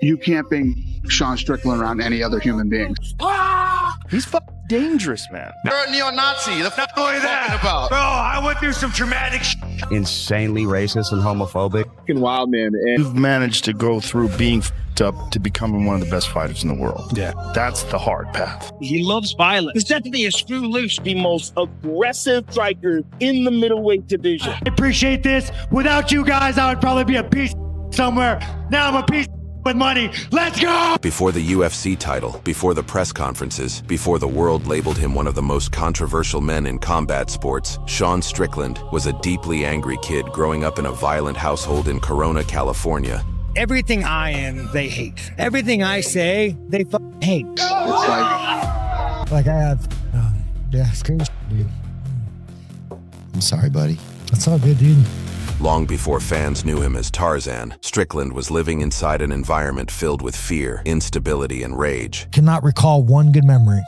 You can't bring Sean Strickland around any other human being. He's fucking dangerous, man. You're a neo-Nazi. The fuck are you talking about? Bro, I went through some traumatic Insanely racist and homophobic. Fucking wild, man. And You've managed to go through being f***ed up to becoming one of the best fighters in the world. Yeah. That's the hard path. He loves violence. He's definitely a screw loose. The most aggressive striker in the middleweight division. I appreciate this. Without you guys, I would probably be a piece somewhere. Now I'm a piece with money. Let's go! Before the UFC title, before the press conferences, before the world labeled him one of the most controversial men in combat sports, Sean Strickland was a deeply angry kid growing up in a violent household in Corona, California. Everything I am, they hate. Everything I say, they hate. it's like Like I have, yeah, it's crazy, dude. I'm sorry, buddy. That's all good, dude. Long before fans knew him as Tarzan, Strickland was living inside an environment filled with fear, instability, and rage. Cannot recall one good memory.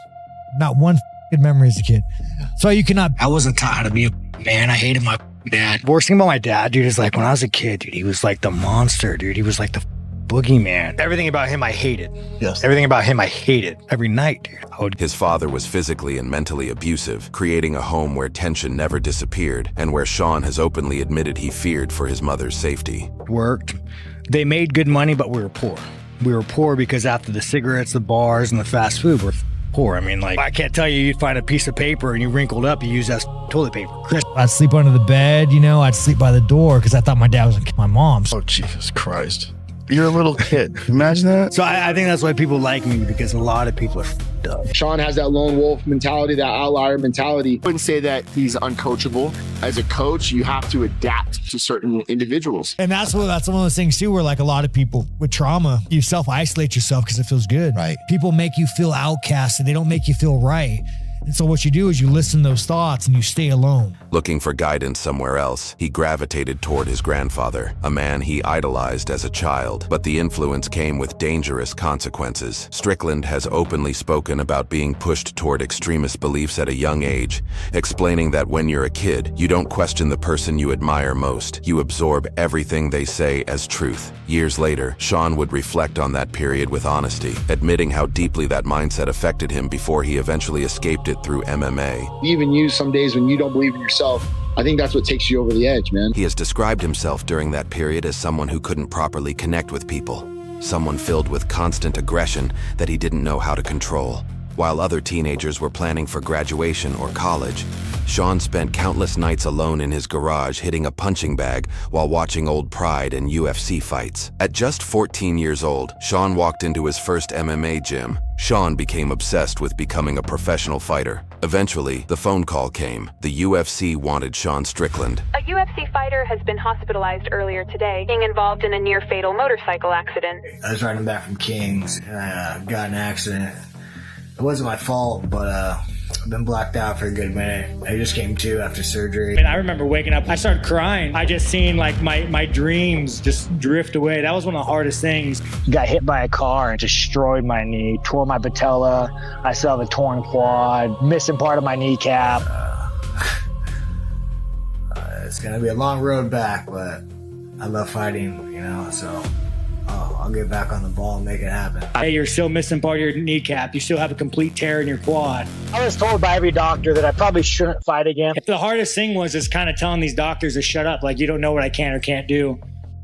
Not one good memory as a kid. So you cannot. I wasn't taught how to be a man. I hated my dad. Worst thing about my dad, dude, is like when I was a kid, dude, he was like the monster, dude. He was like the boogeyman. Everything about him I hated. Yes. Everything about him I hated. Every night, dude. His father was physically and mentally abusive, creating a home where tension never disappeared and where Sean has openly admitted he feared for his mother's safety. Worked. They made good money, but we were poor. We were poor because after the cigarettes, the bars, and the fast food, we're poor. I mean, like, I can't tell you, you'd find a piece of paper and you wrinkled up, you use that toilet paper. I'd sleep under the bed, you know, I'd sleep by the door because I thought my dad was gonna kill my mom. Oh, Jesus Christ. You're a little kid. Imagine that. So I think that's why people like me, because a lot of people are f***ed up. Sean has that lone wolf mentality, that outlier mentality. I wouldn't say that he's uncoachable. As a coach, you have to adapt to certain individuals. And that's one of those things too, where like a lot of people with trauma, you self-isolate yourself because it feels good. Right. People make you feel outcast and they don't make you feel right. And so what you do is you listen to those thoughts and you stay alone. Looking for guidance somewhere else, he gravitated toward his grandfather, a man he idolized as a child. But the influence came with dangerous consequences. Strickland has openly spoken about being pushed toward extremist beliefs at a young age, explaining that when you're a kid, you don't question the person you admire most. You absorb everything they say as truth. Years later, Sean would reflect on that period with honesty, admitting how deeply that mindset affected him before he eventually escaped it through MMA. Even you, some days when you don't believe in yourself, I think that's what takes you over the edge, man. He has described himself during that period as someone who couldn't properly connect with people, someone filled with constant aggression that he didn't know how to control. While other teenagers were planning for graduation or college, Sean spent countless nights alone in his garage hitting a punching bag while watching old Pride and UFC fights. At just 14 years old, Sean walked into his first MMA gym. Sean became obsessed with becoming a professional fighter. Eventually, the phone call came. The UFC wanted Sean Strickland. A UFC fighter has been hospitalized earlier today, being involved in a near-fatal motorcycle accident. I was riding back from Kings and I got in an accident. It wasn't my fault, but I've been blacked out for a good minute. I just came to after surgery. And I remember waking up, I started crying. I just seen like my dreams just drift away. That was one of the hardest things. Got hit by a car and destroyed my knee, tore my patella. I still have a torn quad, missing part of my kneecap. It's gonna be a long road back, but I love fighting, you know, so I'll get back on the ball and make it happen. Hey, you're still missing part of your kneecap. You still have a complete tear in your quad. I was told by every doctor that I probably shouldn't fight again. The hardest thing was just kind of telling these doctors to shut up. Like, you don't know what I can or can't do.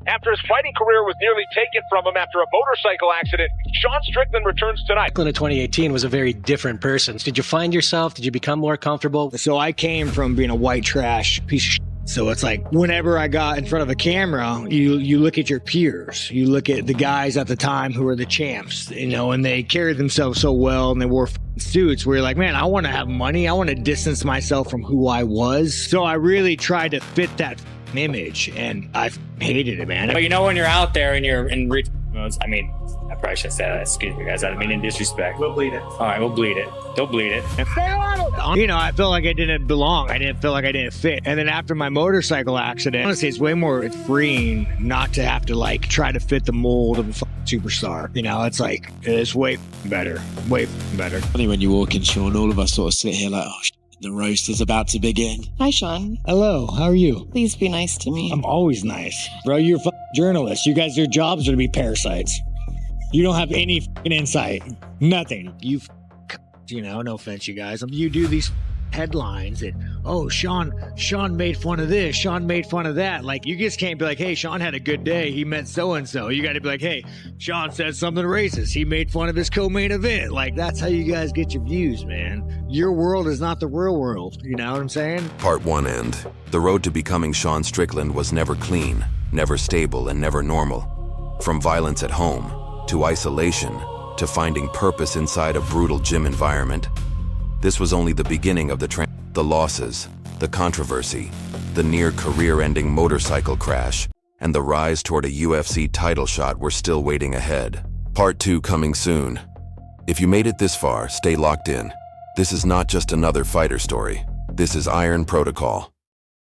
After his fighting career was nearly taken from him after a motorcycle accident, Sean Strickland returns tonight. Strickland of 2018 was a very different person. Did you find yourself? Did you become more comfortable? So I came from being a white trash piece of shit. So it's like whenever I got in front of a camera, you look at your peers, you look at the guys at the time who were the champs, you know, and they carried themselves so well and they wore suits where you're like, man, I want to have money. I want to distance myself from who I was. So I really tried to fit that image and I hated it, man. But you know, when you're out there and you're in modes, I mean, I probably should say that. Excuse me, guys. I don't mean in disrespect. We'll bleed it. All right, we'll bleed it. Don't bleed it. You know, I felt like I didn't belong. I didn't feel like I didn't fit. And then after my motorcycle accident, honestly, it's way more freeing not to have to like try to fit the mold of a superstar. You know, it's like, it's way better. Way better. Funny when you walk in, Sean, all of us sort of sit here like, oh, the roast is about to begin. Hi, Sean. Hello, how are you? Please be nice to me. I'm always nice. Bro, you're a journalist. You guys, your jobs are to be parasites. You don't have any fucking insight. Nothing. You know, no offense, you guys. You do these headlines that, oh, Sean made fun of this, Sean made fun of that. Like, you just can't be like, hey, Sean had a good day, he met so-and-so. You got to be like, hey, Sean said something racist, he made fun of his co-main event. Like, that's how you guys get your views, man. Your world is not the real world. You know what I'm saying? Part 1 end. The road to becoming Sean Strickland was never clean, never stable, and never normal. From violence at home, to isolation, to finding purpose inside a brutal gym environment. This was only the beginning of the losses, the controversy, the near career-ending motorcycle crash, and the rise toward a UFC title shot were still waiting ahead. Part 2 coming soon. If you made it this far, stay locked in. This is not just another fighter story. This is Iron Protocol.